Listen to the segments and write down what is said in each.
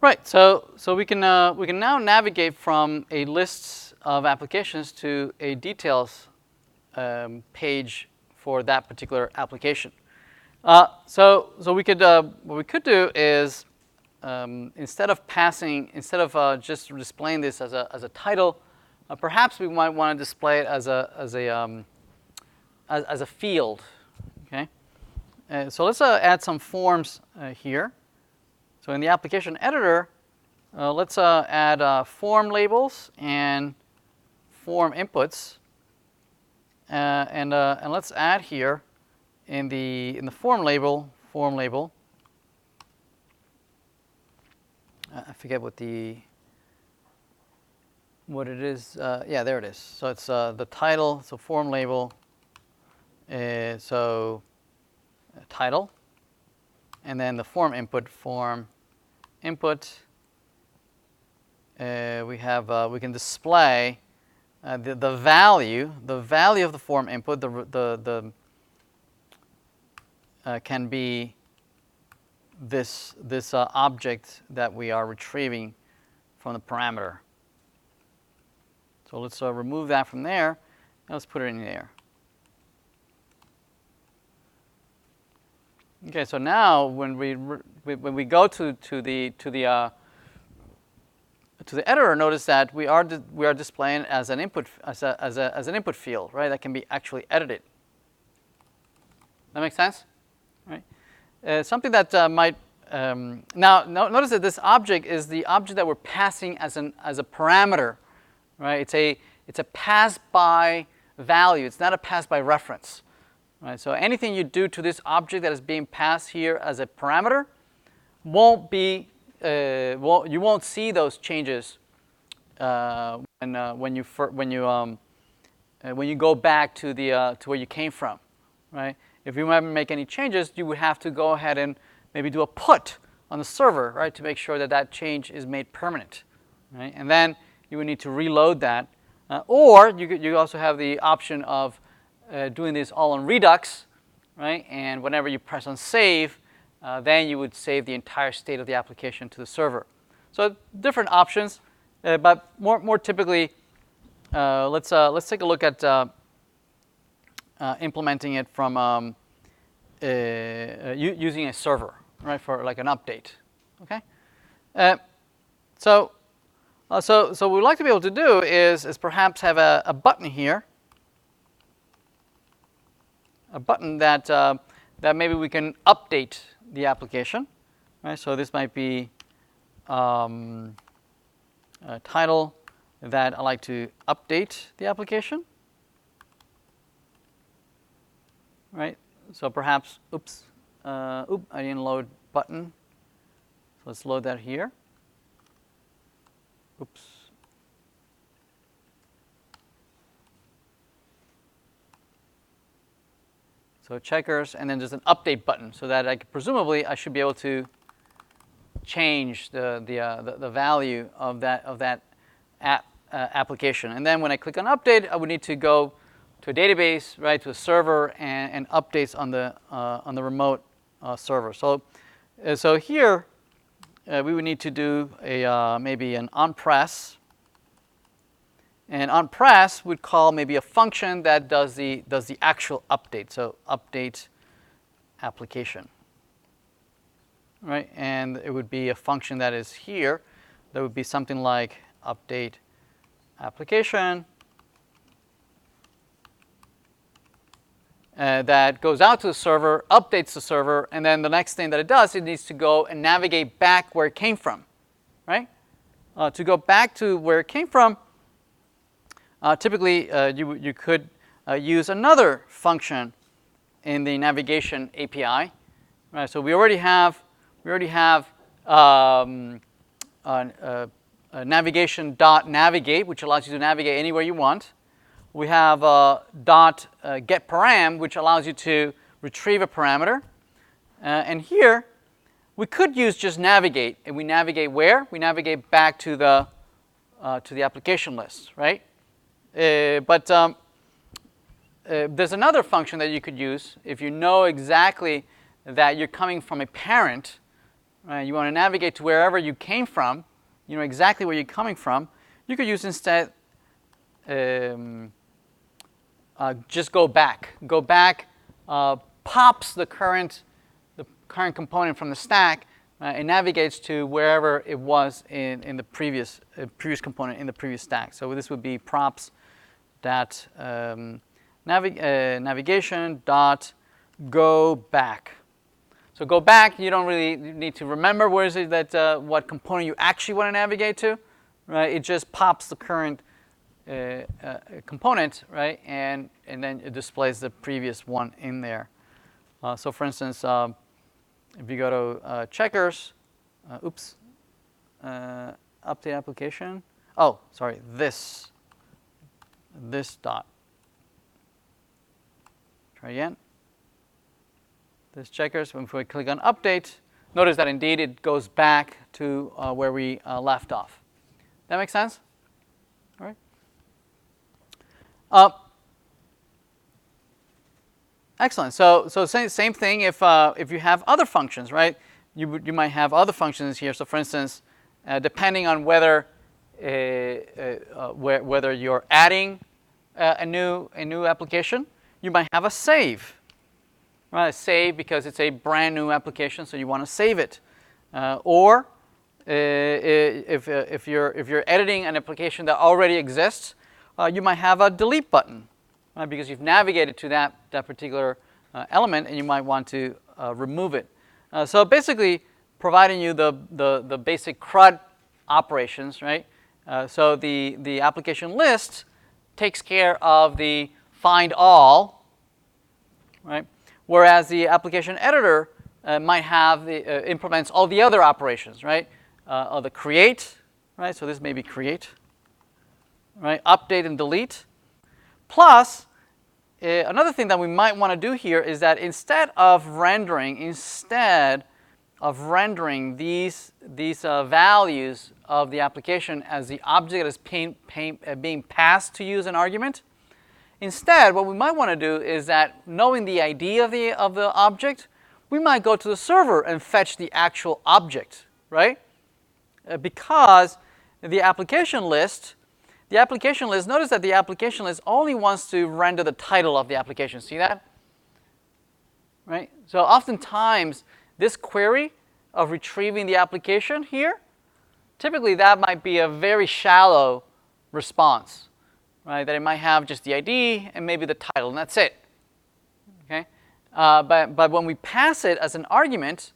Right. So we can now navigate from a list of applications to a details page for that particular application. So what we could do is instead of just displaying this as a title, perhaps we might want to display it as a field. Okay. So let's add some forms here. So in the application editor, let's add form labels and form inputs, and let's add here in the form label. I forget what it is. Yeah, there it is. So it's the title. So form label. Title, and then the form input. We can display the value of the form input. Can be this object that we are retrieving from the parameter. So let's remove that from there, and let's put it in there. Okay, so now when we go to the editor, notice that we are displaying as an input as an input field, right? That can be actually edited. That makes sense, right? Something that might now notice that this object is the object that we're passing as a parameter, right? It's a pass by value. It's not a pass by reference. Right, so anything you do to this object that is being passed here as a parameter you won't see those changes when you go back to where you came from, right? If you want to make any changes, you would have to go ahead and maybe do a put on the server, right, to make sure that change is made permanent, right? And then you would need to reload that, or you also have the option of doing this all on Redux, right? And whenever you press on save, then you would save the entire state of the application to the server. So different options, but more typically, let's take a look at implementing it from using a server, right, for like an update. Okay. So what we'd like to be able to do is perhaps have a button here. A button that maybe we can update the application, right? So this might be a title that I like to update the application, right? So perhaps, I didn't load button. So let's load that here. Oops. So checkers, and then there's an update button, so that presumably I should be able to change the value of that application. And then when I click on update, I would need to go to a database, right, to a server, and updates on the remote server. So here we would need to do maybe an onPress. And onPress would call maybe a function that does the actual update. So update application, right? And it would be a function that is here. That would be something like update application. That goes out to the server, updates the server, and then the next thing that it does, it needs to go and navigate back where it came from, right? To go back to where it came from, typically, you could use another function in the navigation API. Right, so we already have navigation.navigate, which allows you to navigate anywhere you want. We have .getParam, which allows you to retrieve a parameter. And here, we could use just navigate, and we navigate where? We navigate back to the application list, right? But there's another function that you could use if you know exactly that you're coming from a parent, right? You want to navigate to wherever you came from, you know exactly where you're coming from, you could use instead just go back. Go back pops the current component from the stack and navigates to wherever it was in the previous component in the previous stack. So this would be props that navigation dot go back. So go back, you don't really need to remember where is it that what component you actually want to navigate to, right? It just pops the current component, right? And then it displays the previous one in there. So for instance, if you go to checkers, update application. Oh, sorry, this dot. Try again. This checkers, if we click on update, notice that indeed it goes back to where we left off. That makes sense? All right. Excellent. So same thing if you have other functions, right? You might have other functions here. So for instance, depending on whether you're adding a new application, you might have a save. Right, save because it's a brand new application, so you want to save it. Or if you're editing an application that already exists, you might have a delete button, right, because you've navigated to that particular element, and you might want to remove it. So basically, providing you the basic CRUD operations, right? So the application list takes care of the find all, right? Whereas the application editor might have implements all the other operations, right? The create, right? So this may be create, right? Update and delete. Plus, another thing that we might want to do here is that instead of rendering these values of the application as the object that is being passed to you as an argument, instead, what we might want to do is that, knowing the ID of the object, we might go to the server and fetch the actual object, right? Because the application list, notice that the application list only wants to render the title of the application. See that? Right? So oftentimes, this query of retrieving the application here, typically that might be a very shallow response. Right, that it might have just the ID and maybe the title, and that's it. Okay, but when we pass it as an argument,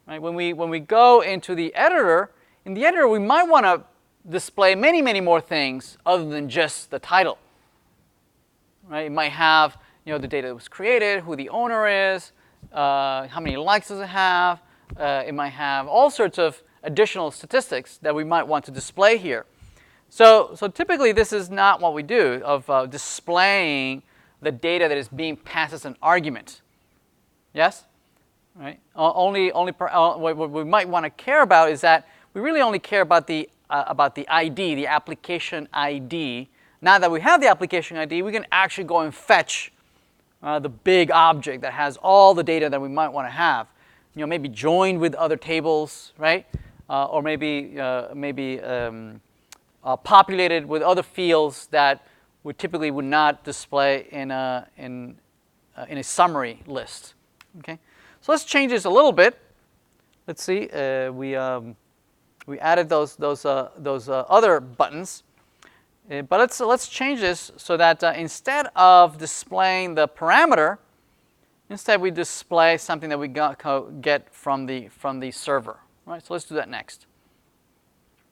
right, when we go into the editor, in the editor we might want to display many more things other than just the title. Right, it might have the data that was created, who the owner is, how many likes does it have. It might have all sorts of additional statistics that we might want to display here. So typically this is not what we do of displaying the data that is being passed as an argument. Yes? Right? What we might want to care about is that we really only care about the ID, the application ID. Now that we have the application ID, we can actually go and fetch the big object that has all the data that we might want to have. Maybe joined with other tables, right? Or maybe populated with other fields that we typically would not display in a summary list. Okay, so let's change this a little bit. Let's see. We added those other buttons, but let's change this so that instead of displaying the parameter, instead we display something that we get from the server. Right. So let's do that next.